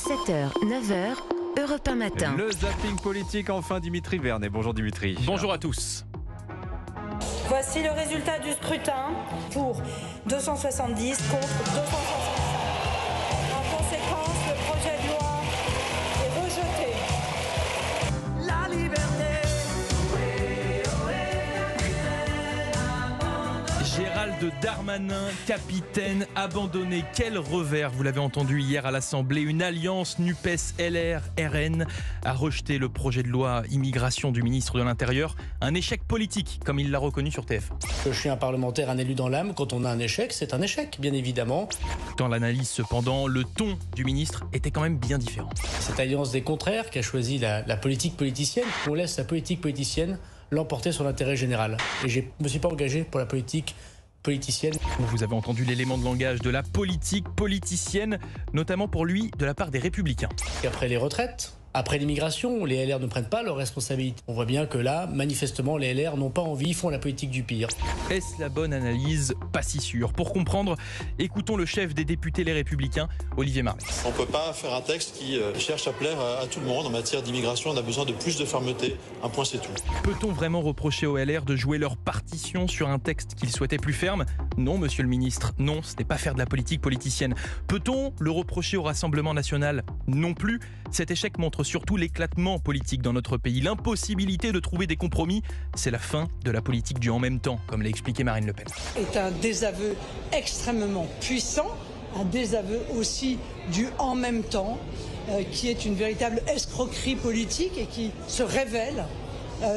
7h, 9h, Europe 1 matin. Le zapping politique, enfin, Dimitri Vernet. Bonjour Dimitri. Bonjour à tous. Voici le résultat du scrutin pour 270 contre 265. En conséquence, le projet de loi est rejeté. La liberté. Gérald Darmanin, capitaine, abandonné. Quel revers, vous l'avez entendu hier à l'Assemblée. Une alliance NUPES-LR-RN a rejeté le projet de loi immigration du ministre de l'Intérieur. Un échec politique, comme il l'a reconnu sur TF. Je suis un parlementaire, un élu dans l'âme. Quand on a un échec, c'est un échec, bien évidemment. Dans l'analyse, cependant, le ton du ministre était quand même bien différent. Cette alliance des contraires qui a choisi la politique politicienne, on laisse la politique politicienne l'emporter sur l'intérêt général. Et je ne me suis pas engagé pour la politique politicienne. Vous avez entendu l'élément de langage de la politique politicienne, notamment pour lui, de la part des Républicains. Et après les retraites, après l'immigration, les LR ne prennent pas leurs responsabilités. On voit bien que là, manifestement, les LR n'ont pas envie, ils font la politique du pire. Est-ce la bonne analyse? Pas si sûr. Pour comprendre, écoutons le chef des députés Les Républicains, Olivier Marleix. On ne peut pas faire un texte qui cherche à plaire à tout le monde. En matière d'immigration, on a besoin de plus de fermeté. Un point, c'est tout. Peut-on vraiment reprocher aux LR de jouer leur partition sur un texte qu'ils souhaitaient plus ferme? Non, monsieur le ministre, non, ce n'est pas faire de la politique politicienne. Peut-on le reprocher au Rassemblement national? Non plus. Cet échec montre surtout l'éclatement politique dans notre pays. L'impossibilité de trouver des compromis, c'est la fin de la politique du « en même temps », comme l'a expliqué Marine Le Pen. C'est un désaveu extrêmement puissant, un désaveu aussi du « en même temps », qui est une véritable escroquerie politique et qui se révèle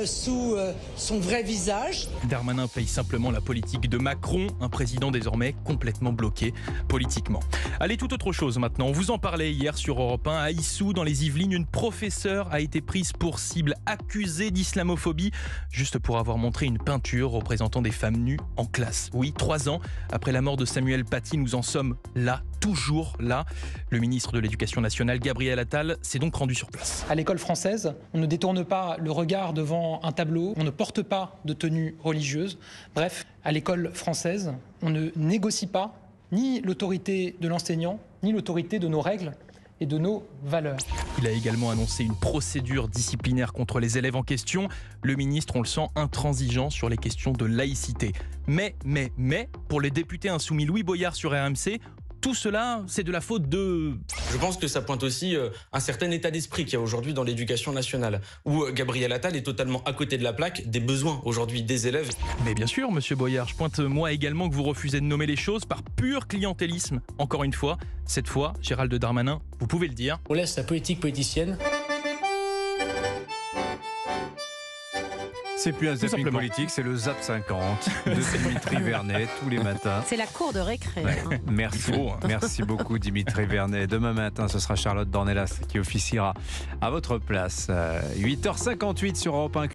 sous son vrai visage. Darmanin paye simplement la politique de Macron, un président désormais complètement bloqué politiquement. Allez, toute autre chose maintenant. On vous en parlait hier sur Europe 1. À Issou, dans les Yvelines, une professeure a été prise pour cible, accusée d'islamophobie, juste pour avoir montré une peinture représentant des femmes nues en classe. Oui, 3 ans après la mort de Samuel Paty, nous en sommes là, toujours là. Le ministre de l'Éducation nationale, Gabriel Attal, s'est donc rendu sur place. À l'école française, on ne détourne pas le regard devant un tableau, on ne porte pas de tenue religieuse. Bref, à l'école française, on ne négocie pas ni l'autorité de l'enseignant, ni l'autorité de nos règles et de nos valeurs. Il a également annoncé une procédure disciplinaire contre les élèves en question. Le ministre, on le sent, intransigeant sur les questions de laïcité. Mais, pour les députés insoumis Louis Boyard sur RMC, tout cela, c'est de la faute de... Je pense que ça pointe aussi un certain état d'esprit qu'il y a aujourd'hui dans l'éducation nationale, où Gabriel Attal est totalement à côté de la plaque des besoins aujourd'hui des élèves. Mais bien sûr, monsieur Boyard, je pointe moi également que vous refusez de nommer les choses par pur clientélisme. Encore une fois, cette fois, Gérald Darmanin, vous pouvez le dire. On laisse la politique politicienne. C'est plus un zapping politique, c'est le Zap 50 de Dimitri Vernet tous les matins. C'est la cour de récré. Ouais. Merci beaucoup Dimitri Vernet. Demain matin, ce sera Charlotte Dornelas qui officiera à votre place. 8h58 sur Europe 1.